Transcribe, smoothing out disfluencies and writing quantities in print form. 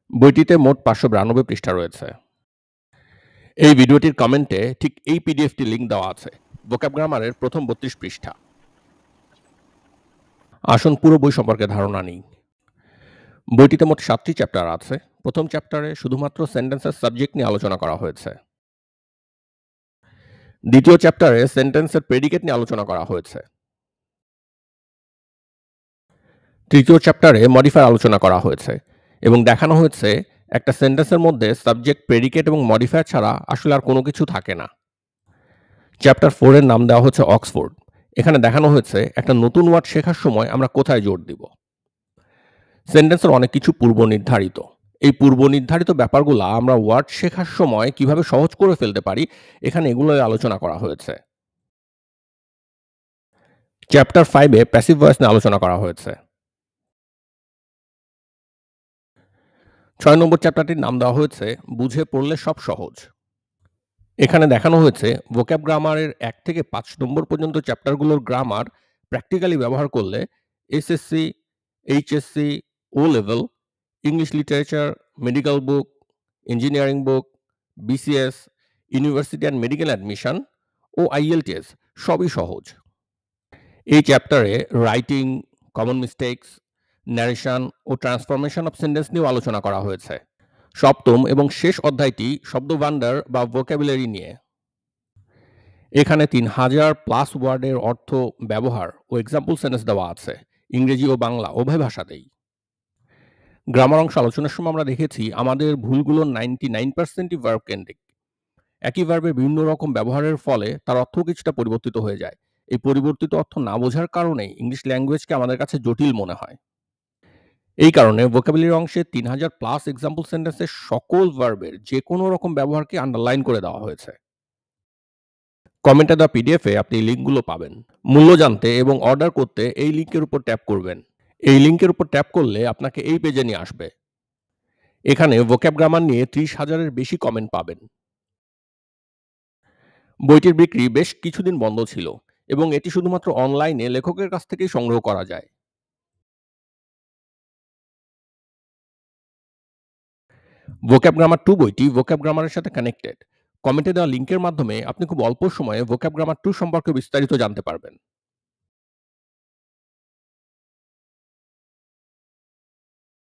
বইটিতে মোট 592 পৃষ্ঠা রয়েছে। এই ভিডিওটির কমেন্টে ঠিক এই পিডিএফটি লিংক দেওয়া আছে। ভোক্যাব গ্রামারের প্রথম 32 পৃষ্ঠা। আসুন পুরো বই সম্পর্কে ধারণা নিই। বইটিতে মোট 7টি চ্যাপ্টার আছে। প্রথম চ্যাপ্টারে শুধুমাত্র সেন্টেন্সের সাবজেক্ট নিয়ে আলোচনা করা হয়েছে। দ্বিতীয় চ্যাপ্টারে সেন্টেন্সের প্রেডিকেট নিয়ে আলোচনা করা হয়েছে। তৃতীয় চ্যাপ্টারে মডিফায়ার আলোচনা করা হয়েছে এবং দেখানো হয়েছে একটা সেন্টেন্সের মধ্যে সাবজেক্ট, প্রেডিকেট এবং মডিফায়ার ছাড়া আসলে আর কোনো কিছু থাকে না। চ্যাপ্টার 4 এর নাম দেওয়া হচ্ছে অক্সফোর্ড। এখানে দেখানো হয়েছে একটা নতুন ওয়ার্ড শেখার সময় আমরা কোথায় জোর দিব। সেন্টেন্সের অনেক কিছু পূর্ব নির্ধারিত। এই পূর্ব নির্ধারিত ব্যাপারগুলা আমরা ওয়ার্ড শেখার সময় কিভাবে সহজ করে ফেলতে পারি, এখানে এগুলোই আলোচনা করা হয়েছে। চ্যাপ্টার 5 এ প্যাসিভ ভয়েস নিয়ে আলোচনা করা হয়েছে। 6 নম্বর চ্যাপ্টারটির নাম দেওয়া হয়েছে বুঝে পড়লে সব সহজ। এখানে দেখানো হয়েছে ভোক্যাব গ্রামারের 1 থেকে 5 নম্বর পর্যন্ত চ্যাপ্টারগুলোর গ্রামার প্র্যাকটিক্যালি ব্যবহার করলে SSC, HSC, O level, English literature, medical book, engineering book, BCS, university and medical admission ও আইএলটিএস সবই সহজ। এই চ্যাপ্টারে রাইটিং, কমন মিস্টেকস, ন্যারেশন ও ট্রান্সফরমেশন অফ সেন্টেন্স নিয়েও আলোচনা করা হয়েছে। সপ্তম এবং শেষ অধ্যায়টি শব্দভাণ্ডার বা ভোক্যাবুলারি নিয়ে। এখানে 3000+ ওয়ার্ডের অর্থ, ব্যবহার ও এক্সাম্পল সেন্টেন্স দেওয়া আছে, ইংরেজি ও বাংলা উভয় ভাষাতেই। গ্রামার অংশ আলোচনার সময় আমরা দেখেছি আমাদের ভুলগুলো 99%ই ভার্ব কেন্দ্রিক। একই ভার্বের বিভিন্ন রকম ব্যবহারের ফলে তার অর্থ কিছুটা পরিবর্তিত হয়ে যায়। এই পরিবর্তিত অর্থ না বোঝার কারণেই ইংলিশ ল্যাঙ্গুয়েজকে আমাদের কাছে জটিল মনে হয়। এই কারণে ভোক্যাবুলারি অংশে 3000+ এক্সাম্পল সেন্টেন্সের সকল ভার্বের যে কোনো রকম ব্যবহারকে আন্ডারলাইন করে দেওয়া হয়েছে। কমেন্টে দেওয়া পিডিএফে আপনি এই লিঙ্কগুলো পাবেন। মূল্য জানতে এবং অর্ডার করতে এই লিঙ্কের উপর ট্যাপ করবেন। এই লিঙ্কের উপর ট্যাপ করলে আপনাকে এই পেজে নিয়ে আসবে। এখানে ভোক্যাব গ্রামার নিয়ে 30,000-এর বেশি কমেন্ট পাবেন। বইটির বিক্রি বেশ কিছুদিন বন্ধ ছিল এবং এটি শুধুমাত্র অনলাইনে লেখকের কাছ থেকেই সংগ্রহ করা যায়। ভোক্যাব গ্রামার 2 বইটি ভোক্যাব গ্রামারের সাথে কানেক্টেড। কমেন্টে দেওয়া লিঙ্কের মাধ্যমে আপনি খুব অল্প সময়ে ভোক্যাব গ্রামার 2 সম্পর্কে বিস্তারিত জানতে পারবেন।